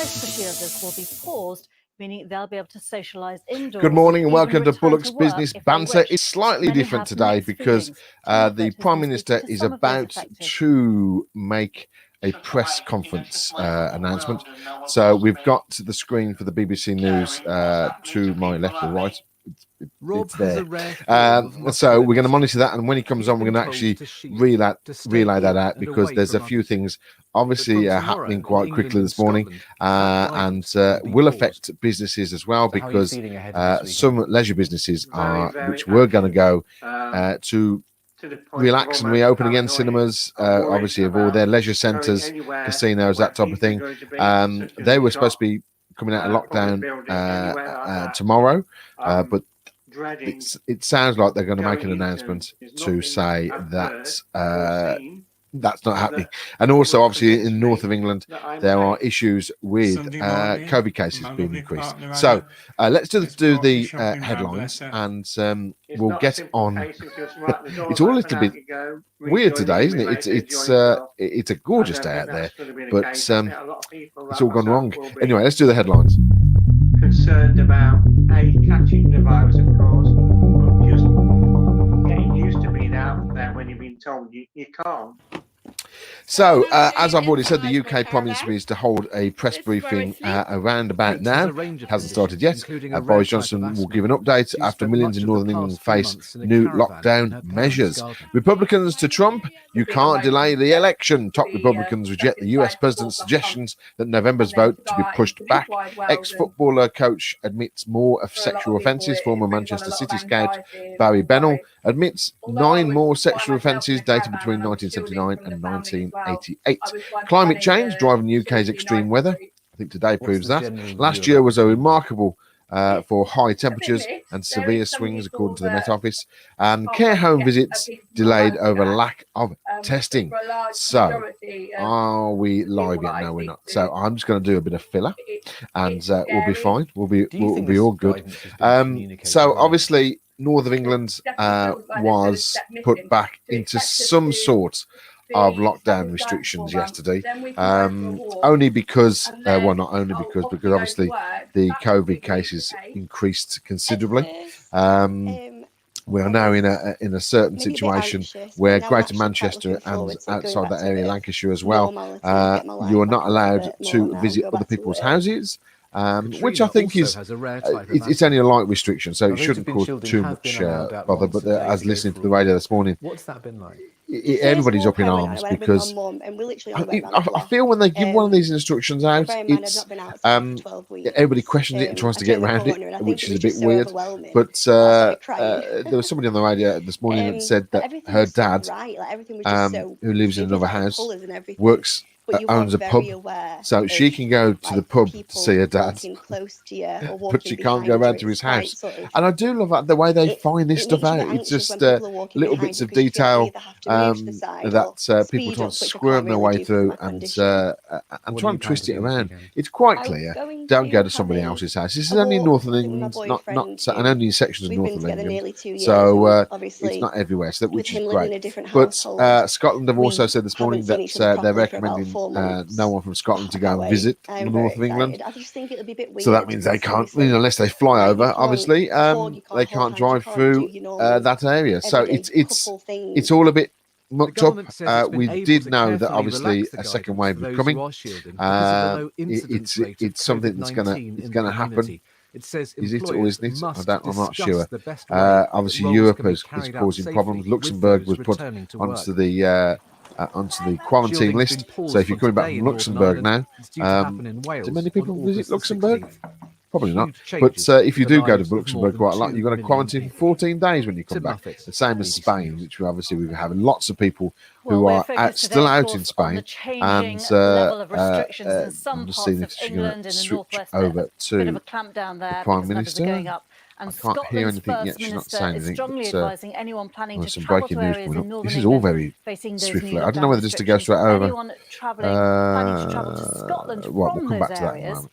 Most procedures will be paused, meaning they'll be able to socialise indoors. Good morning and even welcome to return Bullock's work Business if they Banter. wish. It's slightly Many different have today mixed because feelings. the Climate Prime has been Minister speaking to is some of those about affected. to make a press conference announcement. So we've got the screen for the BBC News to my left or right. It's there. So we're going to monitor that, and when he comes on, we're going to actually relay that out because there's a few things obviously happening quite quickly this morning and will affect businesses as well, because some leisure businesses which were going to go to relax and reopen again, cinemas, obviously of all their leisure centres, casinos, that type of thing. They were supposed to be coming out of lockdown tomorrow, but it sounds like they're going to make an announcement to say that that's not happening. And also, obviously, in the north of England, there are issues with COVID cases being increased. So let's do the headlines, and we'll get on. It's all a little bit weird today, isn't it? It's a gorgeous day out there, but it's all gone wrong. Anyway, let's do the headlines. Concerned about catching the virus, of course, but just getting used to being out there when you've been told you can't. So, as I've already said, the UK Prime Minister is to hold a press briefing around about now. It hasn't started yet. Boris Johnson will give an update after millions in Northern England face new lockdown measures. Republicans to Trump, you can't delay the election. Top Republicans reject the US president's suggestions that November's vote to be pushed back. Ex-footballer coach admits more of sexual offences. Former Manchester City scout Barry Bennell admits 9 more sexual offences dated between 1979 and 1988. Climate change driving UK's extreme weather. I think today proves that. Last year was a remarkable for high temperatures and severe swings, according to the Met Office. And care home visits delayed over lack of testing. So, are we live yet? No, we're not. So, I'm just going to do a bit of filler, and we'll be fine. We'll be all good. So, obviously, North of England was put back into some sort of lockdown restrictions yesterday, only because, well, not only because obviously the COVID cases increased considerably. We are now in a certain situation where Greater Manchester and outside that area, Lancashire as well, you are not allowed to visit other people's houses. Which I think is it's only a light restriction, so it shouldn't cause too much bother. But as listening to the radio this morning, what's that been like? Everybody's up in arms because I feel when they give one of these instructions out, it's everybody questions it and tries to get around it, which is a bit weird. But there was somebody on the radio this morning that said that her dad, who lives in another house, owns a pub, so she can go to the pub to see her dad, but she can't go around to his house. And I do love the way they find this stuff out. It's just little bits of detail that people try to squirm their way through and try and twist it around. It's quite clear. Don't go to somebody else's house. This is only North of England, and only in sections of North of England. So it's not everywhere, which is great. But Scotland have also said this morning that they're recommending no one from Scotland to go and visit the north of England. So that means they can't, unless they fly over, obviously, they can't drive through that area. So it's all a bit mucked up. We did know that obviously a second wave was coming. It's something that's gonna happen. Is it or isn't it? I'm not sure. Obviously, Europe is causing problems. Luxembourg was put onto the quarantine list. So if you're coming back from Luxembourg now, do many people visit Luxembourg? Probably not. But if you do go to Luxembourg quite a lot, you've got to quarantine for 14 days when you come back. The same as Spain, which we're having lots of people who are still out in Spain. And I'm just seeing if she's going to switch over to the Prime Minister. I can't hear anything yet. She's not saying anything. But there's some breaking news coming up. This is all very swiftly. I don't know whether just to go straight over. We'll come back to that in a moment.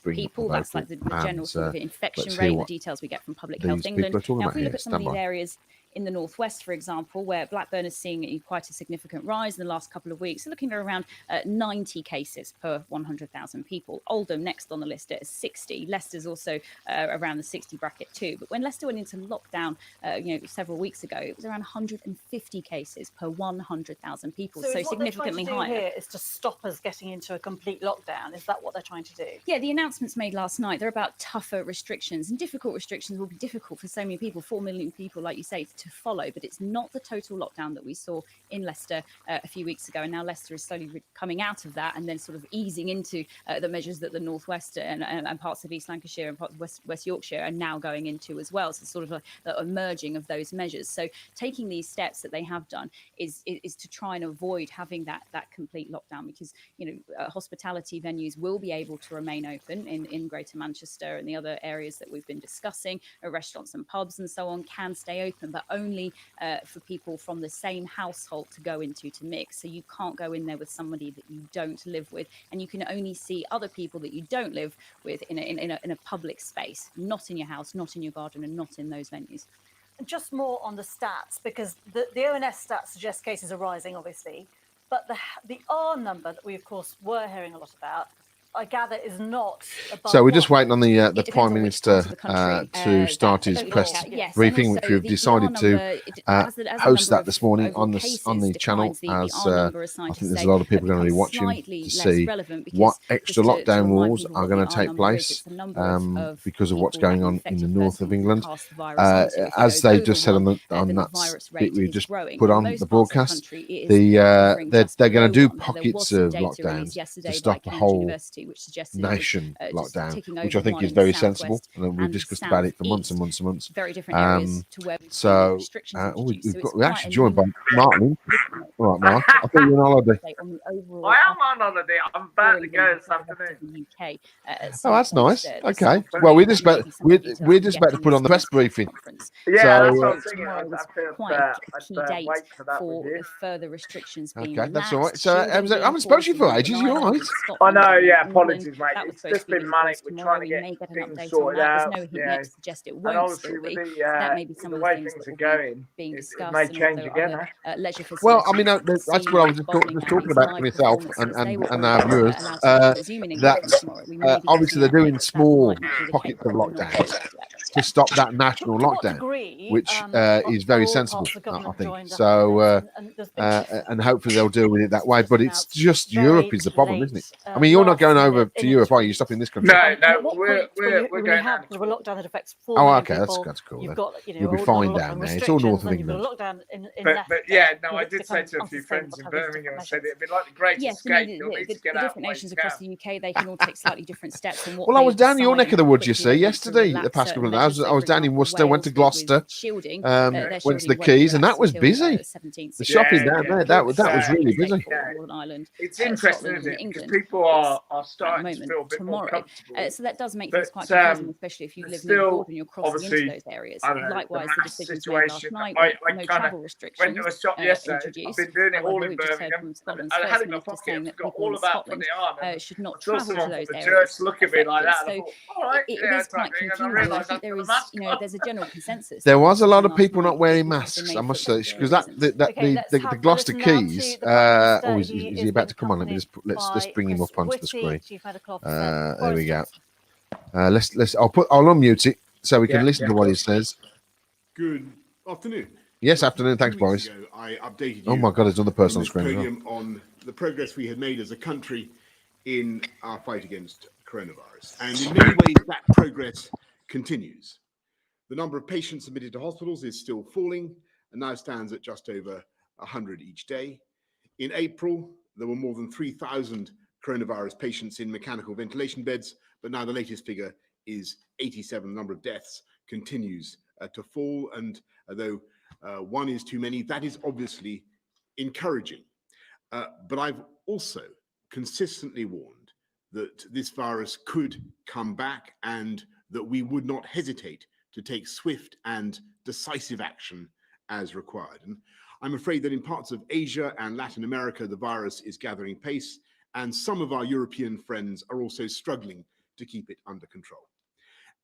spring people. of That's April. like the general sort of And, infection let's rate, hear the what details we get from Public these Health people England. are talking Now, about if we look here. at some of Stand these by. areas in the northwest, for example, where Blackburn is seeing quite a significant rise in the last couple of weeks, they're looking at around 90 cases per 100,000 people. Oldham next on the list at 60. Leicester's also around the 60 bracket too. But when Leicester went into lockdown, several weeks ago, it was around 150 cases per 100,000 people, so is what significantly they're trying to do higher. here is to stop us getting into a complete lockdown. Is that what they're trying to do? Yeah, the announcements made last night, they're about tougher restrictions, and difficult restrictions will be difficult for so many people, 4 million people, like you say, to to follow. But it's not the total lockdown that we saw in Leicester a few weeks ago. And now Leicester is slowly coming out of that and then sort of easing into the measures that the Northwest and parts of East Lancashire and parts of West Yorkshire are now going into as well. So it's sort of a merging of those measures. So taking these steps that they have done is to try and avoid having that complete lockdown, because hospitality venues will be able to remain open in Greater Manchester and the other areas that we've been discussing. Restaurants and pubs and so on can stay open, but only for people from the same household to go into to mix. So you can't go in there with somebody that you don't live with, and you can only see other people that you don't live with in a public space, not in your house, not in your garden, and not in those venues. Just more on the stats, because the ONS stats suggest cases are rising, obviously, but the R number that we, of course, were hearing a lot about, I gather, is not above So we're just 1. waiting on the Prime Minister to start his press briefing, which we've decided to host that this morning on the channel, as I think there's a lot of people going to be watching to see what extra lockdown rules are going to take place because of what's going on in the north of England. As they just said on that bit we just put on the broadcast, they're going to do pockets of lockdowns to stop the whole nation lockdown, which I think is very sensible, and we've discussed about it for months and months and months. Very different areas to where So we're actually joined by Martin. All right, Mark. I thought you were on holiday. I am on holiday. I'm about to go this afternoon. Oh, that's nice. Okay. Well, we're just about to put on the press briefing. Yeah, So, that's what I'm thinking. Tomorrow was quite a key date for the further restrictions being okay, that's relaxed. all right. So I haven't spoken to you for ages. You're all right. I know, yeah, apologies, mate. It's just been manic. We're trying to get things sorted out. There's no hint yet to suggest it And won't obviously still with be. That may be some the of the way things things that are will be going, being it discussed. may And change also again. other, leisure facilities. Well, I mean, that's what I was just talking about to myself and our viewers. That obviously they're doing small pockets of lockdowns to stop that national lockdown, which is very sensible, I think. So, and hopefully they'll deal with it that way. But it's just Europe is the problem, isn't it? I mean, you're not going over to Europe, are you? You're stopping this country. No, we're going have a lockdown that affects 4 Oh, million okay, people. that's cool. You've got, You'll be fine down there. It's all north of England. But yeah, no, I did say to a few friends in Birmingham, I said it'd be like the Great Escape. You'll need to get out different nations across the UK, they can all take slightly different steps. Well, I was down in your neck of the woods, you see, yesterday, the past couple of days. I was down in Worcester, went to Gloucester, went to the Quays, and that was busy. The shopping down there, that was really busy. It's interesting, isn't it? Because people are starting to feel a bit more comfortable. So that does make things quite confusing, especially if you live near the border and you're crossing into those areas. Likewise, the decisions made last night, no travel restrictions went to a shop yesterday. introduced. I've been doing it all in We've just heard Birmingham. from Scotland's I had it First in my Minister pocket. saying I've that got people all in about putting Scotland it on. should not I saw travel to someone those from the areas. church look at me like that. So I thought, all right, it yeah, is quite and I confusing. I realised think there is, there's a general consensus. There was a lot of people not wearing masks, I must say, because the Gloucester Quays. Oh, is he about to come on? Let me let's bring him up onto the screen. There we go. I'll unmute it so we can listen to what he says. Good afternoon. Yes, afternoon. Thanks, Boris. I updated you. Oh my God, there's another person on screen. Podium on the progress we had made as a country in our fight against coronavirus, and in many ways that progress continues. The number of patients admitted to hospitals is still falling and now stands at just over 100 each day. In April, there were more than 3,000 coronavirus patients in mechanical ventilation beds, but now the latest figure is 87. The number of deaths continues to fall, and though one is too many, that is obviously encouraging. But I've also consistently warned that this virus could come back and that we would not hesitate to take swift and decisive action as required. And I'm afraid that in parts of Asia and Latin America, the virus is gathering pace, and some of our European friends are also struggling to keep it under control.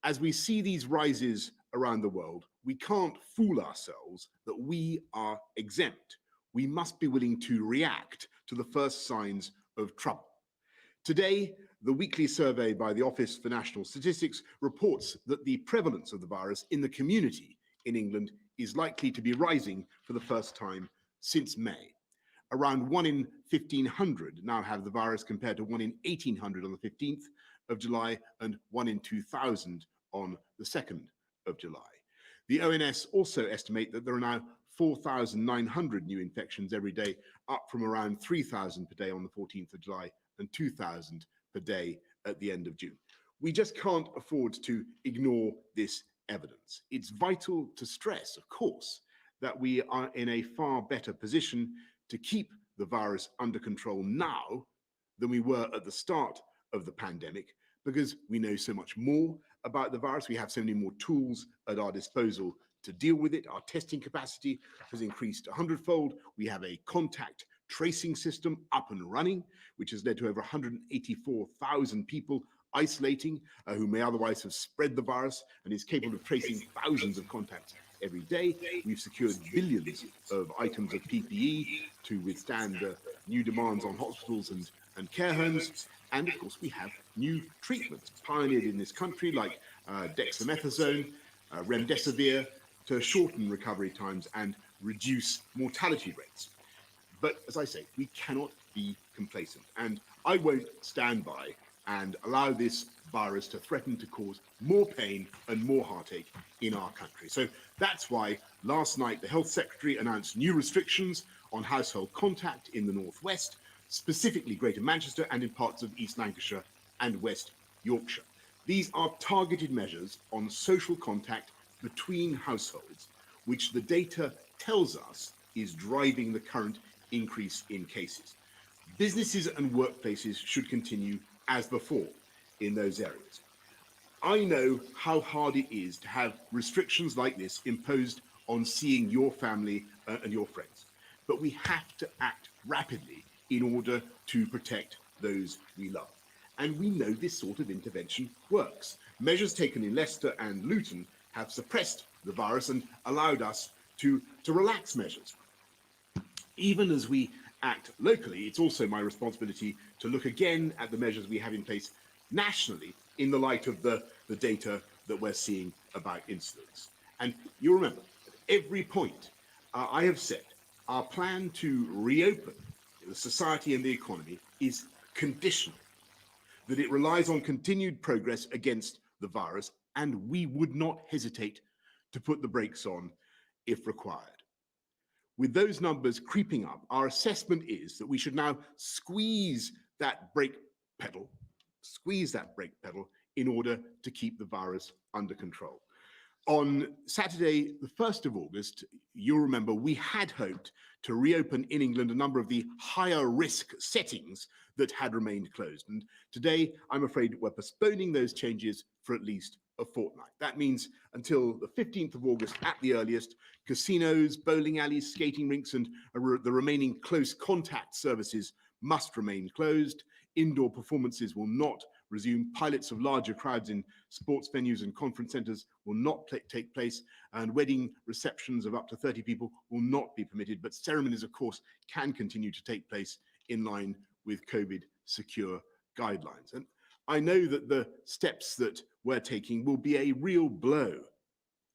As we see these rises around the world, we can't fool ourselves that we are exempt. We must be willing to react to the first signs of trouble. Today, the weekly survey by the Office for National Statistics reports that the prevalence of the virus in the community in England is likely to be rising for the first time since May. Around 1 in 1,500 now have the virus, compared to 1 in 1,800 on the 15th of July and 1 in 2,000 on the 2nd of July. The ONS also estimate that there are now 4,900 new infections every day, up from around 3,000 per day on the 14th of July and 2,000 per day at the end of June. We just can't afford to ignore this evidence. It's vital to stress, of course, that we are in a far better position to keep the virus under control now than we were at the start of the pandemic, because we know so much more about the virus. We have so many more tools at our disposal to deal with it. Our testing capacity has increased 100-fold. We have a contact tracing system up and running, which has led to over 184,000 people isolating who may otherwise have spread the virus, and is capable of tracing thousands of contacts every day. We've secured billions of items of PPE to withstand the new demands on hospitals and care homes. And of course, we have new treatments pioneered in this country, like dexamethasone, remdesivir, to shorten recovery times and reduce mortality rates. But as I say, we cannot be complacent, and I won't stand by and allow this virus to threaten to cause more pain and more heartache in our country. So that's why last night the Health Secretary announced new restrictions on household contact in the Northwest, specifically Greater Manchester and in parts of East Lancashire and West Yorkshire. These are targeted measures on social contact between households, which the data tells us is driving the current increase in cases. Businesses and workplaces should continue as before in those areas. I know how hard it is to have restrictions like this imposed on seeing your family and your friends, but we have to act rapidly in order to protect those we love. And we know this sort of intervention works. Measures taken in Leicester and Luton have suppressed the virus and allowed us to relax measures. Even as we act locally, it's also my responsibility to look again at the measures we have in place nationally in the light of the data that we're seeing about incidence. And you'll remember, at every point I have said, our plan to reopen the society and the economy is conditional, that it relies on continued progress against the virus, and we would not hesitate to put the brakes on if required. With those numbers creeping up, our assessment is that we should now squeeze that brake pedal in order to keep the virus under control. On Saturday, the 1st of August, you'll remember we had hoped to reopen in England a number of the higher risk settings that had remained closed. And today, I'm afraid we're postponing those changes for at least a fortnight. That means until the 15th of August at the earliest, casinos, bowling alleys, skating rinks, and the remaining close contact services must remain closed. Indoor performances will not resume. Pilots of larger crowds in sports venues and conference centres will not take place, and wedding receptions of up to 30 people will not be permitted. But ceremonies, of course, can continue to take place in line with COVID secure guidelines. And I know that the steps that we're taking will be a real blow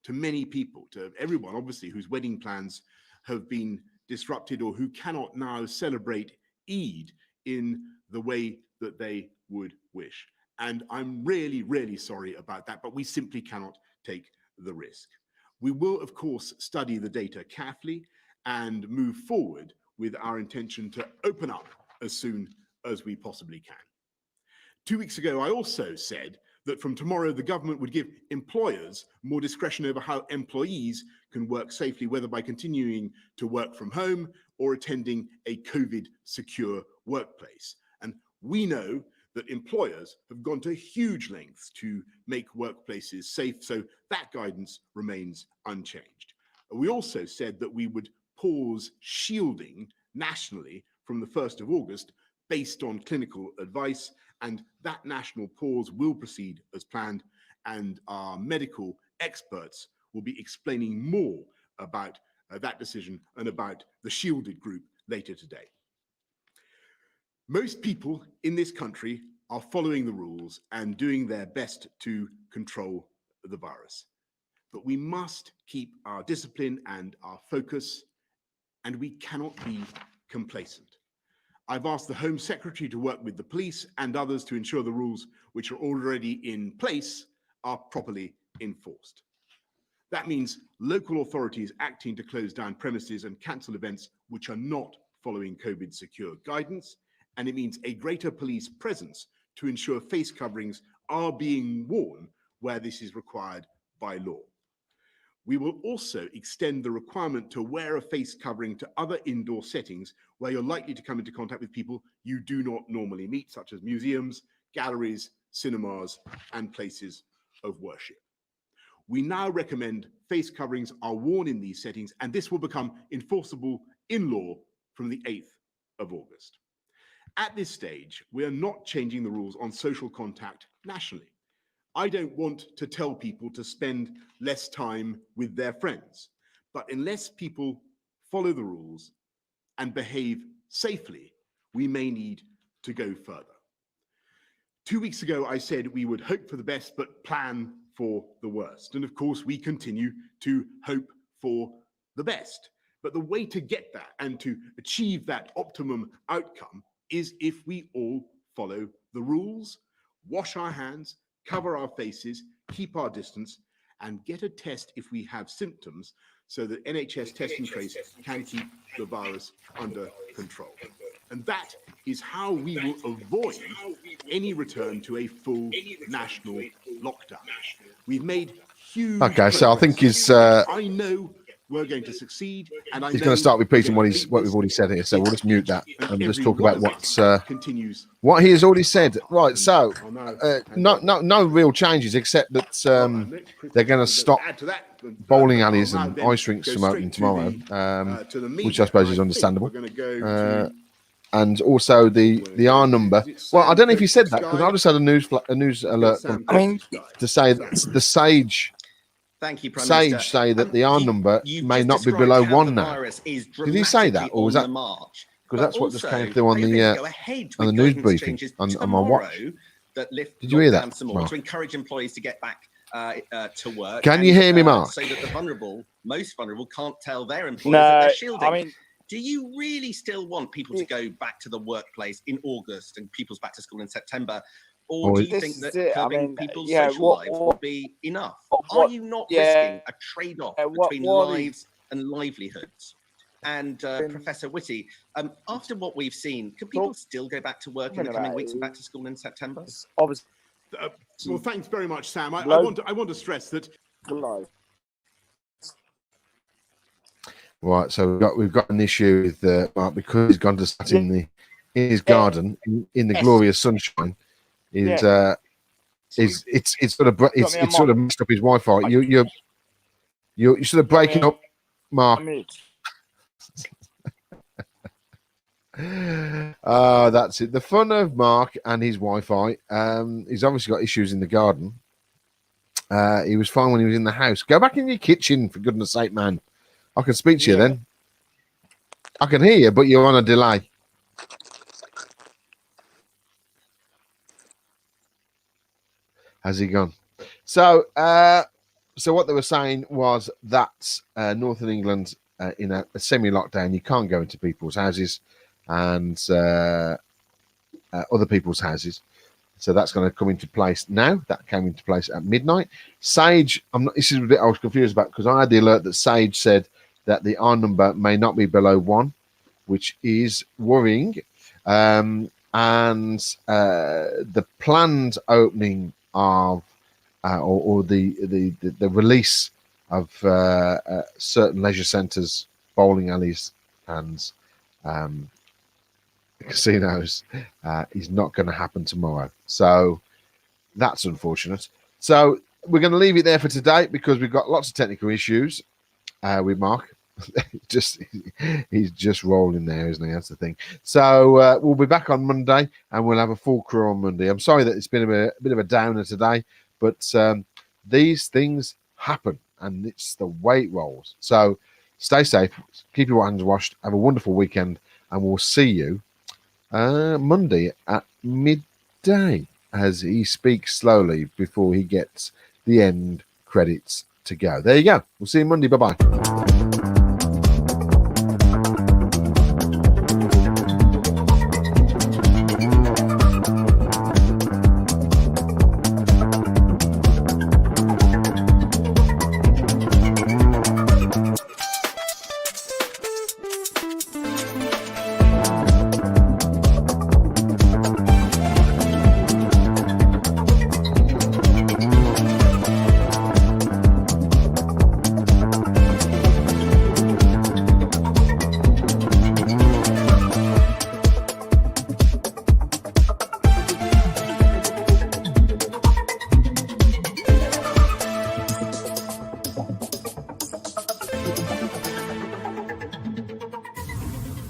to many people, to everyone, obviously, whose wedding plans have been disrupted or who cannot now celebrate Eid in the way that they would wish. And I'm really, really sorry about that, but we simply cannot take the risk. We will, of course, study the data carefully and move forward with our intention to open up as soon as we possibly can. 2 weeks ago, I also said that from tomorrow, the government would give employers more discretion over how employees can work safely, whether by continuing to work from home or attending a COVID-secure workplace. And we know that employers have gone to huge lengths to make workplaces safe, so that guidance remains unchanged. We also said that we would pause shielding nationally from the 1st of August based on clinical advice, and that national pause will proceed as planned, and our medical experts will be explaining more about that decision and about the shielded group later today. Most people in this country are following the rules and doing their best to control the virus. But we must keep our discipline and our focus, and we cannot be complacent. I've asked the Home Secretary to work with the police and others to ensure the rules which are already in place are properly enforced. That means local authorities acting to close down premises and cancel events which are not following COVID secure guidance. And it means a greater police presence to ensure face coverings are being worn where this is required by law. We will also extend the requirement to wear a face covering to other indoor settings where you're likely to come into contact with people you do not normally meet, such as museums, galleries, cinemas, and places of worship. We now recommend face coverings are worn in these settings, and this will become enforceable in law from the 8th of August. At this stage, we are not changing the rules on social contact nationally. I don't want to tell people to spend less time with their friends, but unless people follow the rules and behave safely, we may need to go further. 2 weeks ago, I said we would hope for the best, but plan for the worst. And of course, we continue to hope for the best. But the way to get that and to achieve that optimum outcome is if we all follow the rules, wash our hands, cover our faces, keep our distance, and get a test if we have symptoms so that NHS Test and Trace can keep the virus under control. And that is how we will avoid any return to a full national lockdown. We've made huge Okay, so I think he's I know we're going to succeed, and he's going to start repeating what we've already said here. So we'll just mute that and just talk about what he has already said. Right. So no real changes except that they're going to stop bowling alleys and ice rinks from opening tomorrow, which I suppose is understandable. And also the R number. Well, I don't know if you said that because I just had a news alert from, to say that the Sage. Thank you, Prime Sage Minister. say that the R number may not be below 1 now. Did he say that, or was that? Because that's what just came through on the news briefing on my watch. Did you hear that, Mark? To encourage employees to get back to work. Can you hear me, Mark? So that the most vulnerable, can't tell their employers that they're shielding. Do you really still want people to go back to the workplace in August and people's back to school in September? Or do you think that curbing people's social lives will be enough? Are you not risking a trade-off between lives and livelihoods? And Professor Whitty, after what we've seen, can people still go back to work in the coming weeks and back to school in September? Well, thanks very much, Sam. I want to stress that. Right, so we've got an issue with Mark because he's gone to sit in his garden in the glorious sunshine. It's sort of messed up his Wi-Fi. You're sort of breaking up, Mark. That's it. The fun of Mark and his Wi-Fi. He's obviously got issues in the garden. He was fine when he was in the house. Go back in your kitchen, for goodness sake, man. I can speak to you then. I can hear you, but you're on a delay. Has he gone? So, so what they were saying was that Northern England in a semi-lockdown, you can't go into people's houses and other people's houses. So that's going to come into place now. That came into place at midnight. Sage, this is a bit I was confused about because I had the alert that Sage said that the R number may not be below 1, which is worrying. And the planned opening of or the release of certain leisure centres, bowling alleys, and casinos is not going to happen tomorrow. So that's unfortunate. So we're going to leave it there for today because we've got lots of technical issues with Mark. He's just rolling there, isn't he? That's the thing. So we'll be back on Monday and we'll have a full crew on Monday. I'm sorry that it's been a bit of a downer today, but these things happen and it's the way it rolls. So stay safe, keep your hands washed, have a wonderful weekend, and we'll see you Monday at midday as he speaks slowly before he gets the end credits to go. There you go. We'll see you Monday. Bye-bye.